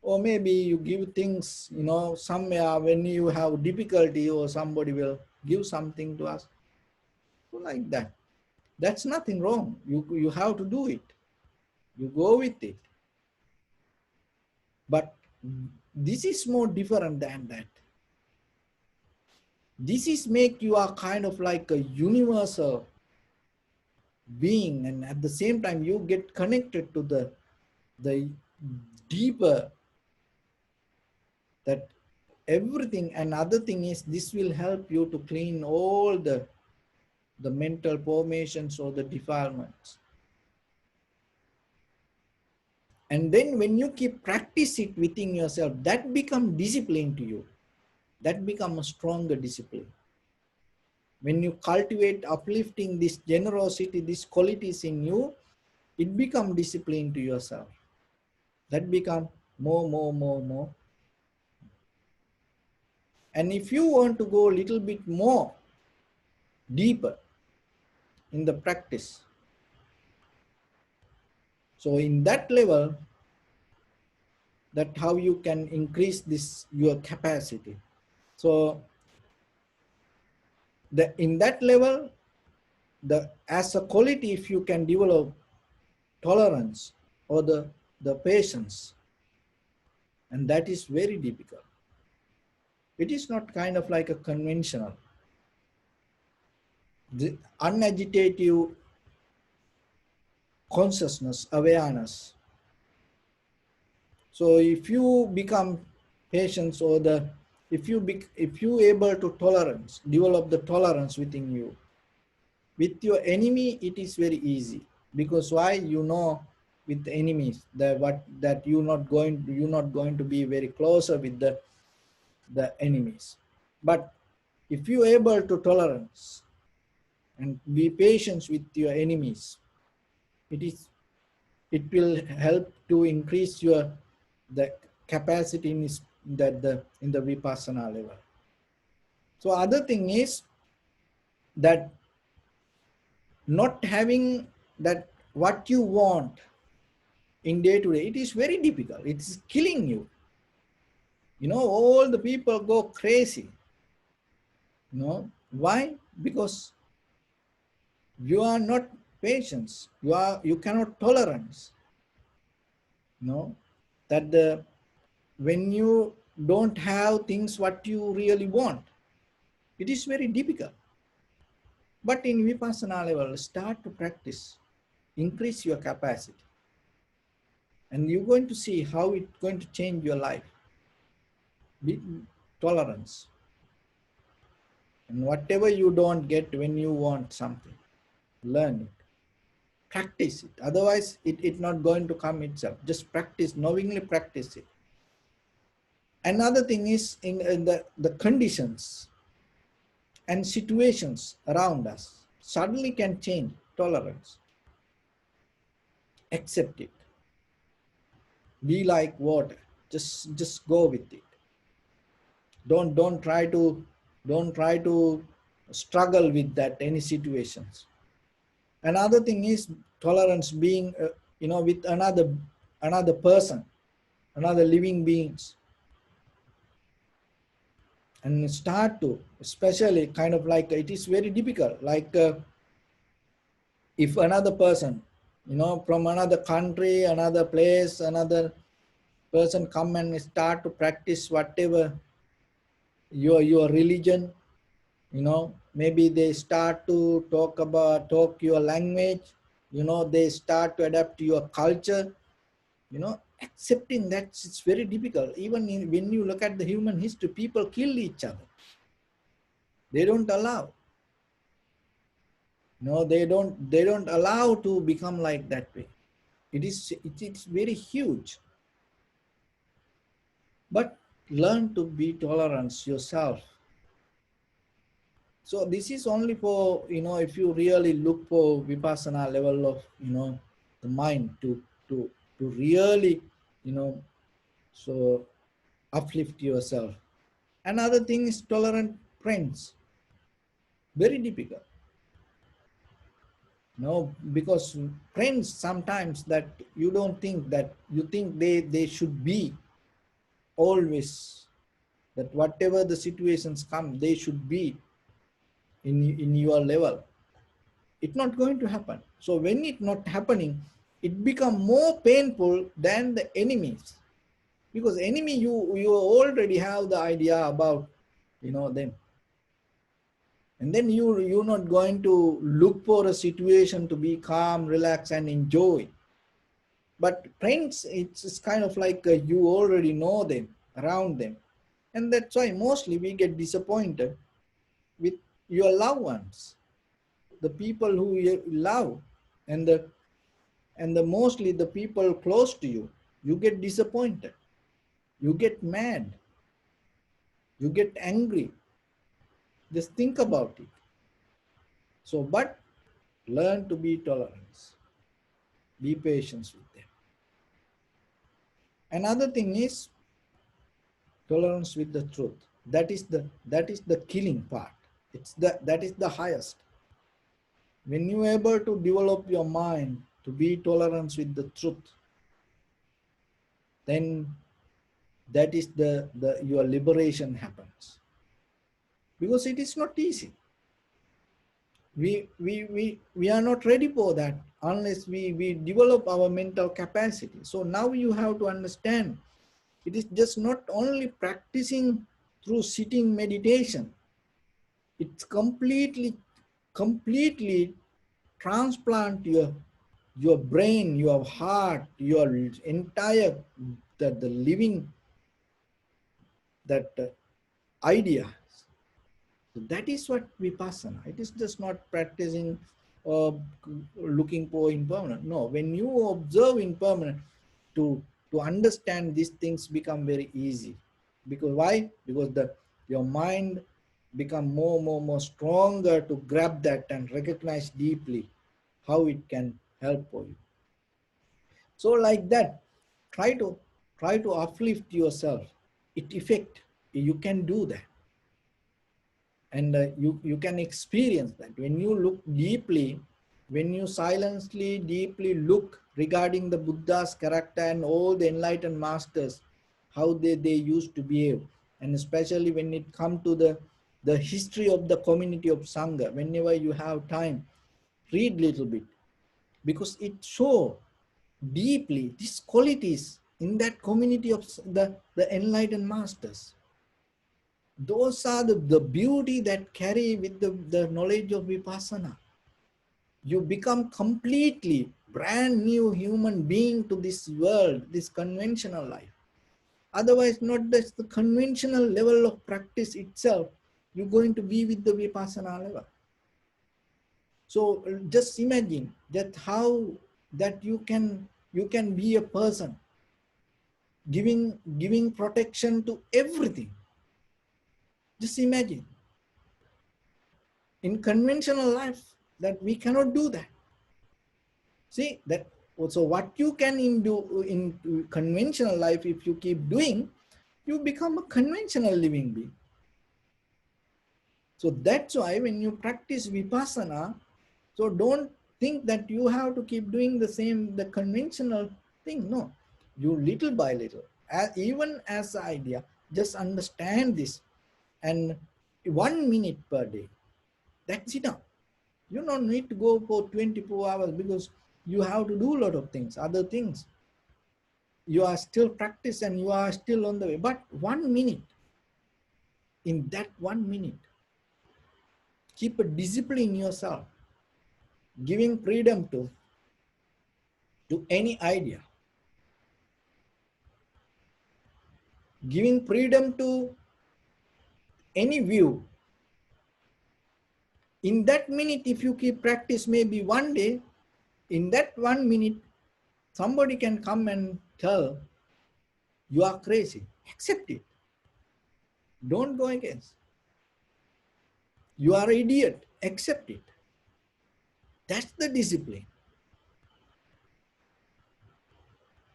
or maybe you give things, somewhere when you have difficulty, or somebody will give something to us. So like that, that's nothing wrong. You have to do it. You go with it. But this is more different than that. This is make you a kind of like a universal being, and at the same time you get connected to the deeper, that everything. And other thing is, this will help you to clean all the mental formations or the defilements. And then when you keep practice it within yourself, that become discipline to you. That become a stronger discipline. When you cultivate uplifting this generosity, these qualities in you, it become discipline to yourself. That become more. And if you want to go a little bit more deeper in the practice, so in that level, that how you can increase this your capacity. So in that level, as a quality, if you can develop tolerance or the patience, and that is very difficult. It is not kind of like a conventional. The unagitative consciousness, awareness. So if you become patient, or if you able to develop the tolerance within you, with your enemy, it is very easy. Because why? With the enemies that you're not going to be very closer with the enemies. But if you able to tolerance and be patient with your enemies, it will help to increase the capacity in the vipassana level. So other thing is that not having that what you want in day to day, it is very difficult. It is killing you. All the people go crazy. Why? Because you are not patient. You cannot tolerance. That when you don't have things what you really want, it is very difficult. But in vipassana level, start to practice, increase your capacity, and you're going to see how it's going to change your life. Be tolerance. And whatever you don't get when you want something, learn it. Practice it. Otherwise, it's not going to come itself. Just practice, knowingly practice it. Another thing is in the conditions and situations around us suddenly can change. Tolerance. Accept it. Be like water. Just go with it. Don't try to struggle with that any situations. Another thing is tolerance, being with another person, another living beings, and start to, especially kind of like, it is very difficult, like If another person, from another country, another place, another person come and start to practice whatever your religion, maybe they start to talk your language, they start to adapt to your culture, accepting that it's very difficult. Even when you look at the human history, people kill each other. They don't allow. No, they don't allow to become like that way. It's very huge. But learn to be tolerant yourself. So this is only for, if you really look for vipassana level of, the mind to really, so uplift yourself. Another thing is tolerant friends. Very difficult. Because friends sometimes that you don't think that, you think they should be always, that whatever the situations come, they should be in your level. It's not going to happen. So when it's not happening, it becomes more painful than the enemies. Because enemy, you already have the idea about, them. And then you're not going to look for a situation to be calm, relax, and enjoy. But friends, it's kind of like you already know them, around them. And that's why mostly we get disappointed with your loved ones, the people who you love, and the mostly the people close to you. You get disappointed, you get mad, you get angry. Just think about it. So, but learn to be tolerant, be patient with them. Another thing is tolerance with the truth. That is the killing part. That is the highest. When you are able to develop your mind to be tolerant with the truth, then that is the your liberation happens. Because it is not easy. We are not ready for that unless we develop our mental capacity. So now you have to understand, it is just not only practicing through sitting meditation. It's completely transplant your brain, your heart, your entire the living that idea. So that is what vipassana. It is just not practicing or looking for impermanent. No, when you observe impermanent, to understand these things become very easy. Because why? Because your mind become more stronger to grab that and recognize deeply how it can help for you. So like that, try to uplift yourself. It effect. You can do that. And you can experience that when you look deeply, when you silently deeply look regarding the Buddha's character and all the enlightened masters, how they used to behave. And especially when it comes to the history of the community of Sangha, whenever you have time, read little bit, because it shows deeply these qualities in that community of the enlightened masters. Those are the beauty that carry with the knowledge of vipassana. You become completely brand new human being to this world, this conventional life. Otherwise, not just the conventional level of practice itself, you're going to be with the vipassana level. So just imagine that how that you can be a person giving protection to everything. Just imagine. In conventional life, that we cannot do that. See that also what you can do in conventional life, if you keep doing, you become a conventional living being. So that's why when you practice vipassana, so don't think that you have to keep doing the conventional thing. No, you little by little, even as the idea, just understand this, and 1 minute per day, that's enough. You don't need to go for 24 hours because you have to do a lot of things, other things. You are still practice and you are still on the way. But 1 minute, in that 1 minute, keep a discipline in yourself, giving freedom to any idea, giving freedom to any view. In that minute, if you keep practice, maybe one day, in that 1 minute, somebody can come and tell you are crazy. Accept it. Don't go against. You are an idiot. Accept it. That's the discipline.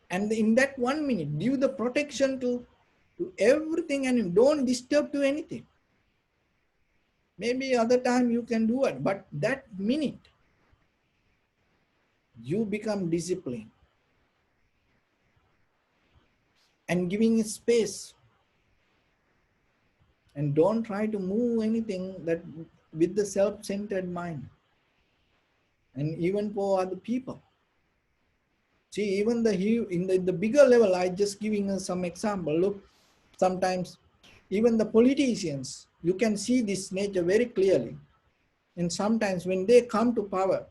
And in that 1 minute, give the protection to everything and don't disturb to anything. Maybe other time you can do it, but that minute, you become disciplined and giving it space. And don't try to move anything that with the self-centered mind. And even for other people. See, even in the bigger level, I just giving us some example. Look, sometimes even the politicians, you can see this nature very clearly. And sometimes when they come to power,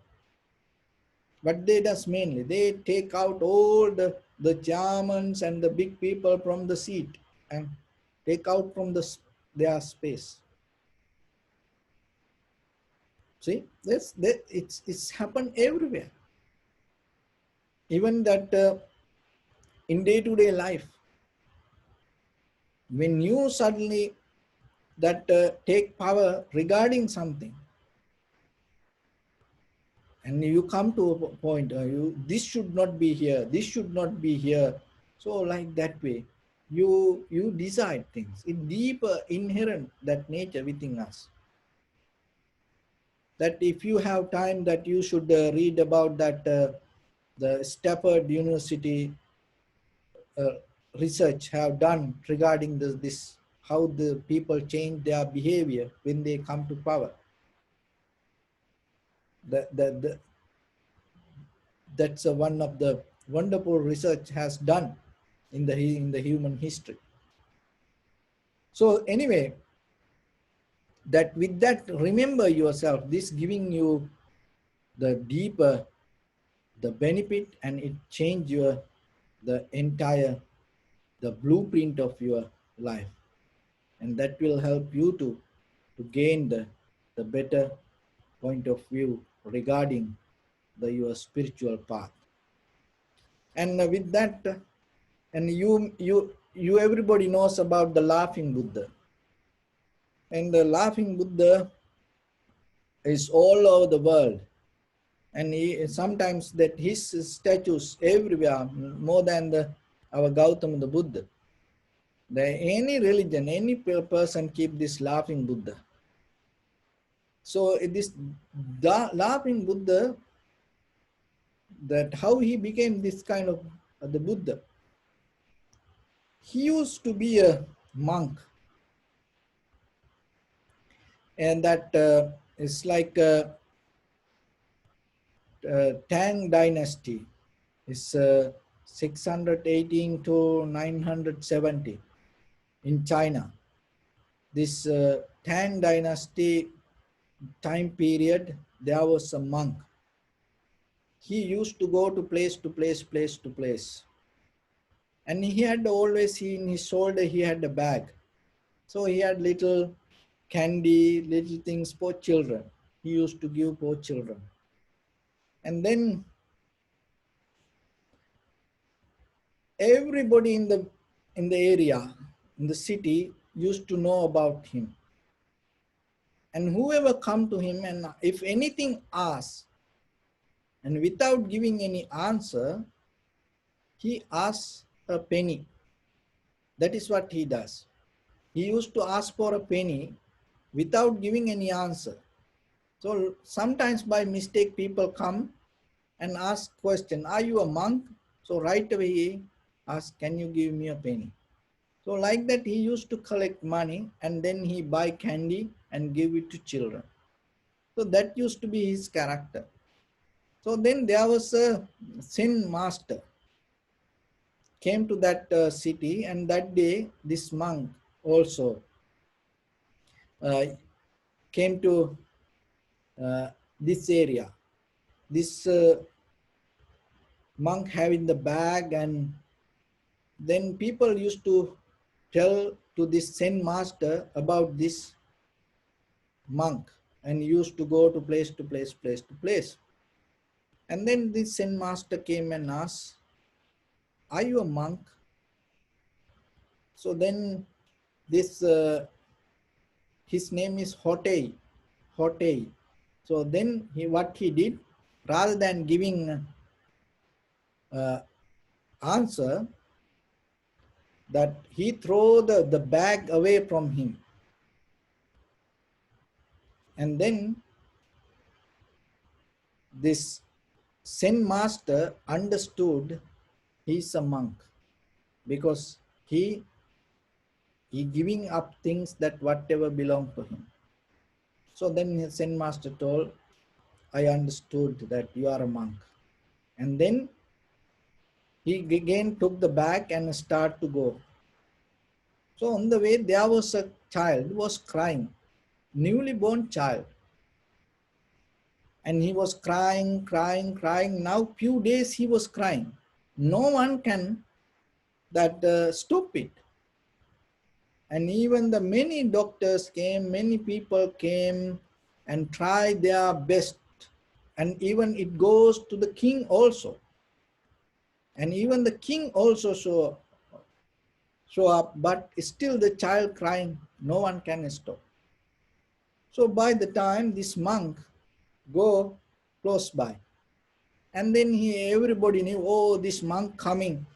what they does mainly, they take out all the Germans and the big people from the seat and take out from their space. See, it's happened everywhere. Even that in day-to-day life, when you suddenly that take power regarding something, and you come to a point, this should not be here, this should not be here. So like that way, you decide things. It's deeper, inherent that nature within us. That if you have time, that you should read about that the Stafford University research have done regarding this how the people change their behavior when they come to power. That's one of the wonderful research has done in the human history. So anyway, that with that, remember yourself, this giving you the deeper the benefit, and it change the entire the blueprint of your life, and that will help you to gain the better point of view regarding your spiritual path. And with that, and you everybody knows about the laughing Buddha. And the laughing Buddha is all over the world. And sometimes that his statues everywhere, more than our Gautama the Buddha. Any religion, any person keep this laughing Buddha. So this laughing Buddha, that how he became this kind of the Buddha. He used to be a monk, and that is like Tang dynasty. It's 618 to 970 in China. This Tang dynasty time period, there was a monk. He used to go to place to place. And he had always in his shoulder, he had a bag. So he had little candy, little things for children. He used to give for children. And then everybody in the area, in the city, used to know about him. And whoever come to him, and if anything asks, and without giving any answer, he asks a penny. That is what he does. He used to ask for a penny without giving any answer. So sometimes by mistake people come and ask question, are you a monk? So right away he asks, can you give me a penny? So like that he used to collect money, and then he buy candy and give it to children. So that used to be his character. So then there was a Zen master came to that city, and that day this monk also uh, came to this area. This monk having the bag, and then people used to tell to this Zen master about this monk, and used to go to place to place. And then this Zen master came and asked, "Are you a monk?" So then this his name is Hotei. Hotei. So then what he did, rather than giving uh, answer, that he throw the bag away from him. And then this Zen master understood he's a monk, because he giving up things that whatever belong to him. So then his Zen master told, "I understood that you are a monk." And then he again took the bag and start to go. So on the way there was a child who was crying, newly born child. And he was crying. Now few days he was crying. No one can that stop it. And even the many doctors came, many people came and tried their best. And even it goes to the king also. And even the king also show up, but still the child crying, no one can stop. So by the time this monk go close by, and then everybody knew, oh, this monk coming,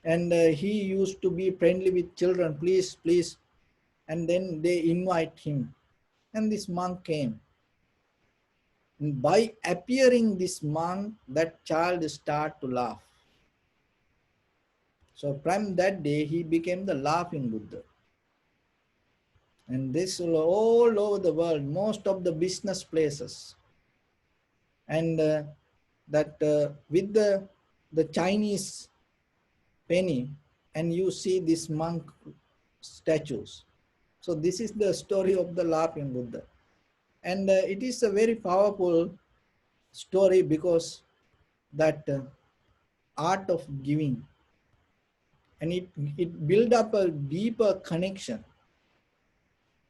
and he used to be friendly with children, please, please. And then they invite him, and this monk came. And by appearing this monk, that child start to laugh. So from that day, he became the laughing Buddha. And this all over the world, most of the business places, and that with the Chinese penny, and you see this monk statues. So this is the story of the laughing Buddha. And it is a very powerful story, because that art of giving, and it build up a deeper connection.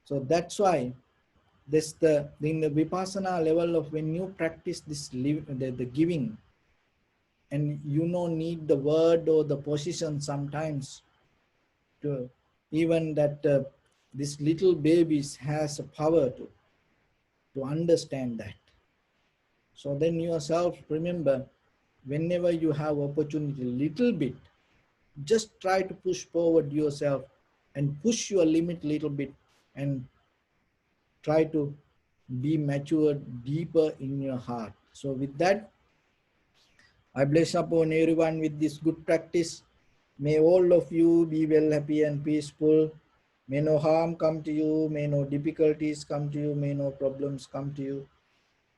So that's why this in the vipassana level of when you practice this the giving, and you don't need the word or the position sometimes to even that this little babies has a power to understand that. So then yourself remember, whenever you have opportunity, little bit, just try to push forward yourself and push your limit little bit, and try to be matured deeper in your heart. So with that, I bless upon everyone with this good practice. May all of you be well, happy and peaceful. May no harm come to you. May no difficulties come to you. May no problems come to you.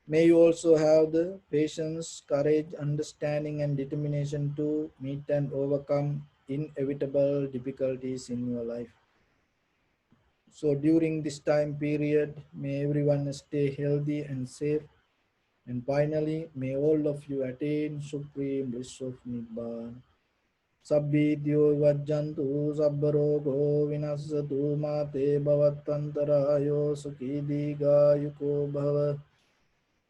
May you also have the patience, courage, understanding and determination to meet and overcome inevitable difficulties in your life. So during this time period, may everyone stay healthy and safe. And finally, may all of you attain supreme bliss of Nibbana. Sabbidyo vajjantu sabbarogo vinasatu mate bhavattantarayo sukhi digayuko bhava.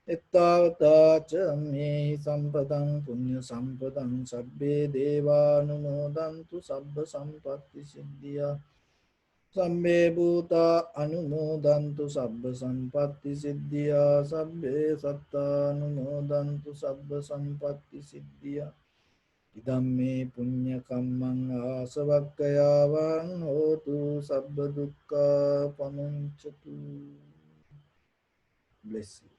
Ittavata cha me sampadang punya sampadang sabbe devanumodantu sabba sampatti siddhya. Sabbe bhuta anumodantu sabba sampatti siddhya. Sabbe satta anumodantu sabba sampatti siddhya. Idamme punya kammang asavakkayavang hotu sabba dukkha pamuncatu. Bless you.